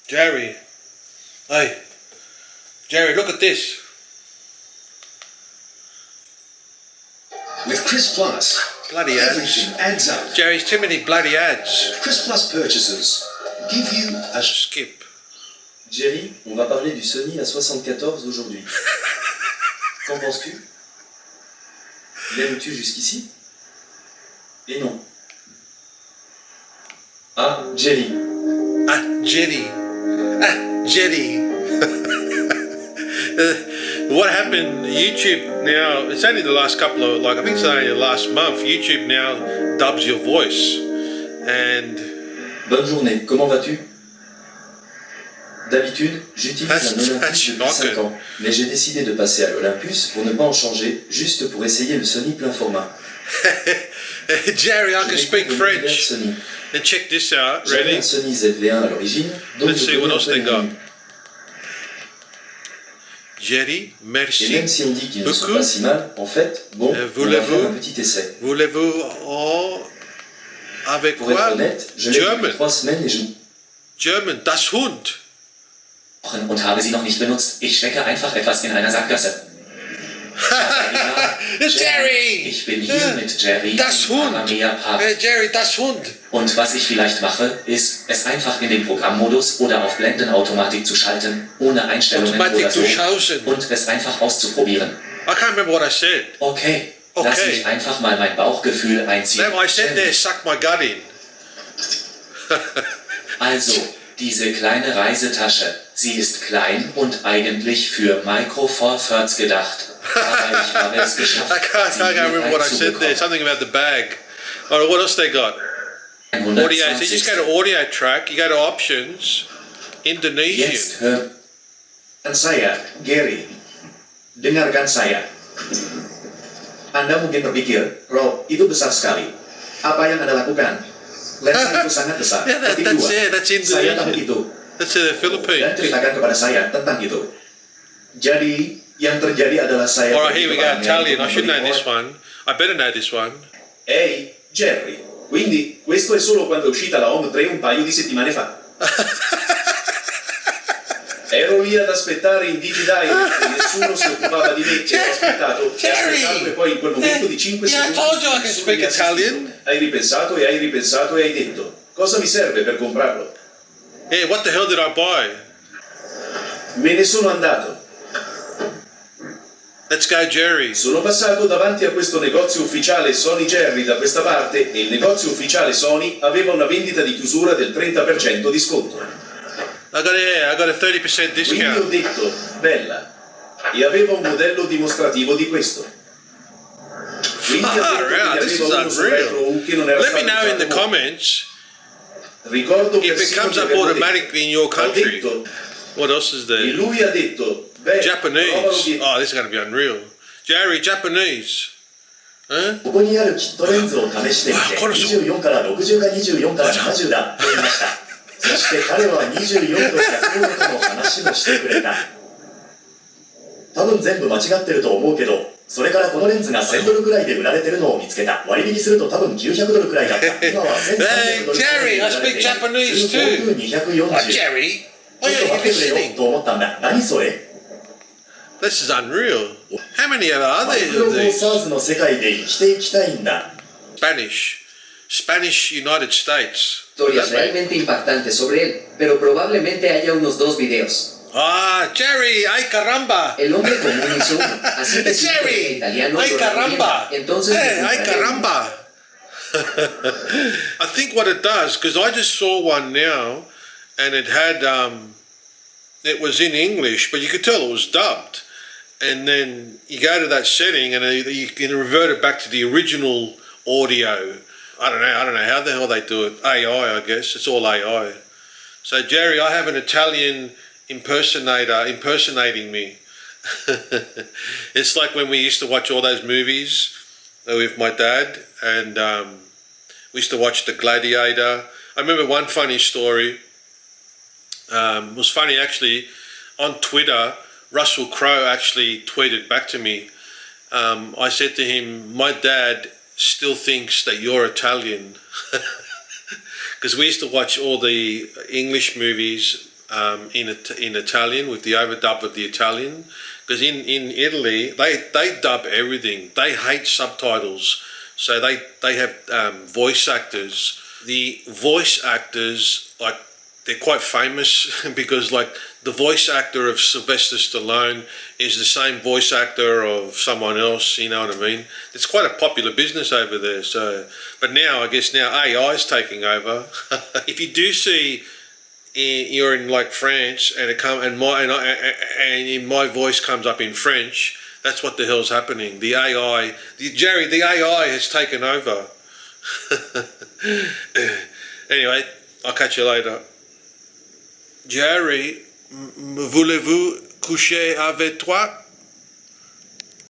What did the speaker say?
Jerry. Hey. Jerry, look at this. With Chris Plus, Bloody ads. everything adds up. Jerry's too many bloody ads. Chris Plus purchases give you a... Skip. Jerry, on va parler du Sony A74 aujourd'hui. Qu'en penses-tu? L'aimes-tu jusqu'ici? Et non. Ah, Jerry. Ah, Jerry. Ah, Jerry. What happened, YouTube now, it's only the last couple of, I think it's only the last month, YouTube now dubs your voice. And... Bonne journée, comment vas-tu? D'habitude, j'utilise un Olympus depuis 5 ans, mais j'ai décidé de passer à l'Olympus pour ne pas en changer, juste pour essayer le Sony plein format. Jerry, I can speak French. And check this out, ready? J'avais un Sony ZV1 à l'origine, donc let's see what else they got. Jerry, merci. Et même si on dit qu'ils ne sont pas si mal, en fait, bon, on va faire un petit essai. Voulez-vous, avec pour quoi? Être honnête, je l'ai depuis 3 semaines et je... German, das Hund. Und habe sie noch nicht benutzt. Ich stecke einfach etwas in einer Sackgasse. Jerry! Ich bin hier mit Jerry. Das Hund! Jerry, das Hund! Und was ich vielleicht mache, ist, es einfach in den Programmmodus oder auf Blendenautomatik zu schalten, ohne Einstellungen oder so, und es einfach auszuprobieren. I can't remember what I said. Okay, lass mich einfach mal mein Bauchgefühl einziehen. No, I said there, suck my gut in. Also, diese kleine Reisetasche, sie ist klein und eigentlich für Micro Four Thirds gedacht. Aber ich habe es geschafft. I can't remember what I said there. Something about the bag. Alright, what else they got? Audio. So you just go to audio track, you go to options, Indonesian. Jetzt hör saya, Gary. Dengarkan saya. Anda mungkin berpikir, Rob, itu besar sekali. Apa yang Anda lakukan? Lensa itu sangat besar. Yeah, that's Indonesian. Saya tahu itu. That's the Philippines. Dan ceritakan kepada saya tentang itu. Jadi, yang terjadi adalah saya... Alright, here we go, Italian. I should know this one. I better know this one. Ehi, Jerry. Quindi, questo è solo quando è uscita la Home 3 un paio di settimane fa. Ero lì ad aspettare in DigiDive e nessuno si occupava di me. Ho aspettato e poi in quel momento di 5 secondi... I told you I can speak Italian. Hai ripensato e hai detto, cosa mi serve per comprarlo? Yeah, what the hell did I buy? Me ne sono andato. Let's go, Jerry. Sono passato davanti a questo negozio ufficiale Sony Jerry da questa parte e il negozio ufficiale Sony aveva una vendita di chiusura del 30% di sconto. I got a 30% discount. Quindi ho detto, bella, e avevo un modello dimostrativo di questo. Quindi This is unreal. Let me know in the comments if it comes up automatically in your country. What else is there? E lui ha detto, Japanese. Oh, this is going to be unreal. Jerry, Japanese. Huh? ここにあるキットレンズを試してみて、24から60が24から70だと言いました。そして彼は24と100の話もしてくれた。多分全部間違ってると思うけど、それからこのレンズが1000ドルくらいで売られてるのを見つけた。割引すると多分900ドルくらいだった。今は1300ドルくらいで売られている。240。Jerry, ちょっと待ってくれよと思ったんだ。何それ This is unreal. How many are there of these? Spanish United States. Historias realmente impactantes sobre él, pero probablemente haya unos 2 videos. Ah, Jerry, ay caramba. El hombre común hizo uno, así que si Jerry, italiano ay caramba. Entonces ay caramba. I think what it does, because I just saw one now, and it had it was in English, but you could tell it was dubbed. And then you go to that setting, and you can revert it back to the original audio. I don't know how the hell they do it. AI, I guess. It's all AI. So, Jerry, I have an Italian impersonator impersonating me. It's like when we used to watch all those movies with my dad, and we used to watch The Gladiator. I remember one funny story. It was funny, actually, on Twitter. Russell Crowe actually tweeted back to me. I said to him, my dad still thinks that you're Italian. Because we used to watch all the English movies in Italian with the overdub of the Italian, because in Italy they dub everything. They hate subtitles, so they have voice actors. The voice actors, like, they're quite famous because, like, the voice actor of Sylvester Stallone is the same voice actor of someone else, you know what I mean? It's quite a popular business over there. So, but now, I guess now AI is taking over. If you do see you're in, like, France and my voice comes up in French, that's what the hell's happening. The AI has taken over. Anyway, I'll catch you later. Jerry, voulez-vous coucher avec toi?